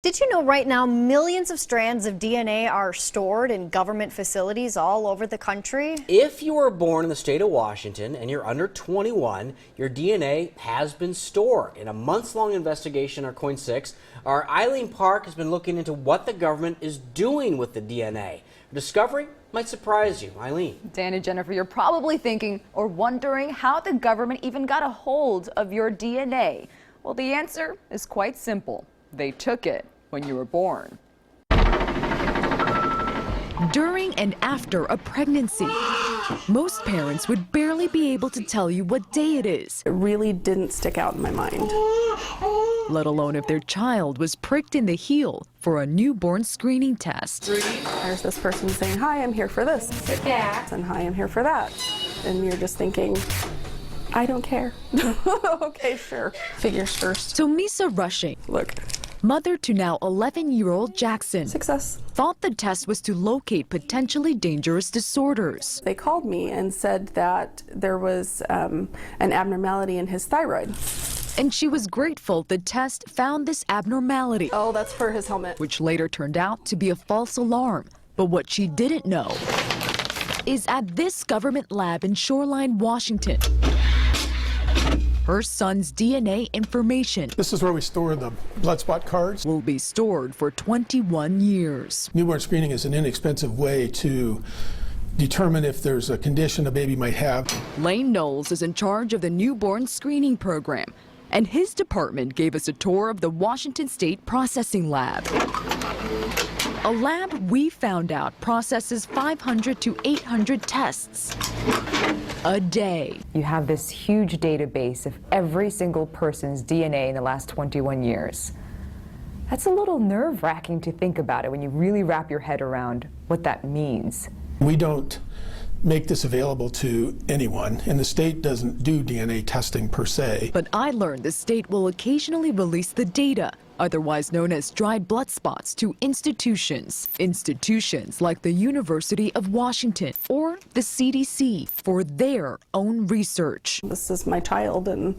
Did you know right now millions of strands of DNA are stored in government facilities all over the country? If you were born in the state of Washington and you're under 21, your DNA has been stored. In a months-long investigation on KOIN 6, our Eileen Park has been looking into what the government is doing with the DNA. Her discovery might surprise you. Eileen. Dan and Jennifer, you're probably thinking or wondering how the government even got a hold of your DNA. Well, the answer is quite simple. They took it when you were born. During and after a pregnancy, most parents would barely be able to tell you what day it is. It really didn't stick out in my mind. Let alone if their child was pricked in the heel for a newborn screening test. There's this person saying, "Hi, I'm here for this." And "Hi, I'm here for that." And you're just thinking, I don't care. Okay, sure. Figures first. So Misa Rushing, Look. mother to now 11-year-old Jackson, Success. thought the test was to locate potentially dangerous disorders. They called me and said that there was an abnormality in his thyroid. And she was grateful the test found this abnormality, Oh, that's for his helmet. which later turned out to be a false alarm. But what she didn't know is at this government lab in Shoreline, Washington, her son's DNA information This is where we store the blood spot cards. will be stored for 21 years. Newborn screening is an inexpensive way to determine if there's a condition a baby might have. Lane Knowles is in charge of the newborn screening program, and his department gave us a tour of the Washington State Processing Lab. A lab we found out processes 500 to 800 tests a day. You have this huge database of every single person's DNA in the last 21 years. That's a little nerve-wracking to think about it when you really wrap your head around what that means. We don't make this available to anyone, and the state doesn't do DNA testing per se. But I learned the state will occasionally release the data, otherwise known as dried blood spots, to institutions. Institutions like the University of Washington or the CDC for their own research. This is my child and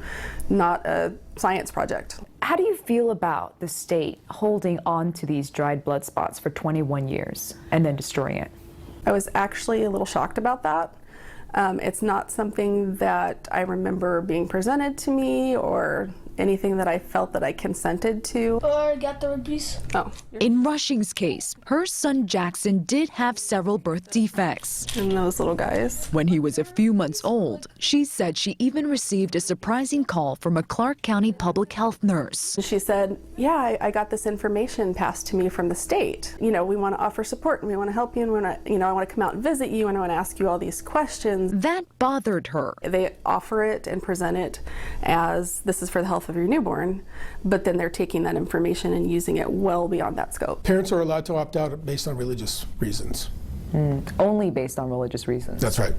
not a science project. How do you feel about the state holding on to these dried blood spots for 21 years and then destroying it? I was actually a little shocked about that. It's not something that I remember being presented to me or anything that I felt that I consented to. Or get the release. Oh, In Rushing's case, her son Jackson did have several birth defects. and those little guys. When he was a few months old, she said she even received a surprising call from a Clark County public health nurse. She said, "Yeah, I got this information passed to me from the state. You know, we want to offer support and we want to help you and I want to come out and visit you and I want to ask you all these questions." That bothered her. They offer it and present it as this is for the health of your newborn, but then they're taking that information and using it well beyond that scope. Parents are allowed to opt out based on religious reasons. Only based on religious reasons. That's right.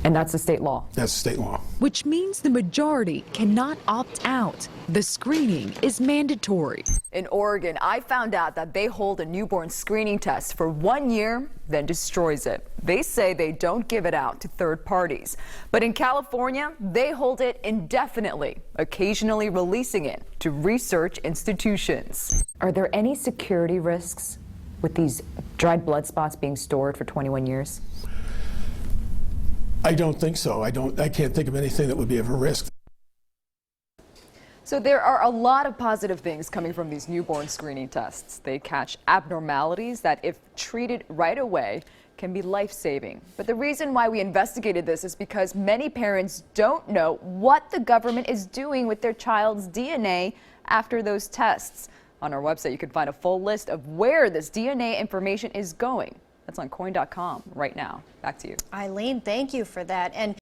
And that's the state law. That's state law. Which means the majority cannot opt out. The screening is mandatory. In Oregon, I found out that they hold a newborn screening test for 1 year, then destroys it. They say they don't give it out to third parties. But in California, they hold it indefinitely, occasionally releasing it to research institutions. Are there any security risks with these dried blood spots being stored for 21 years? I don't think so. I can't think of anything that would be of a risk. So there are a lot of positive things coming from these newborn screening tests. They catch abnormalities that, if treated right away, can be life-saving. But the reason why we investigated this is because many parents don't know what the government is doing with their child's DNA after those tests. On our website, you can find a full list of where this DNA information is going. That's on KOIN.com right now. Back to you. Eileen, thank you for that. And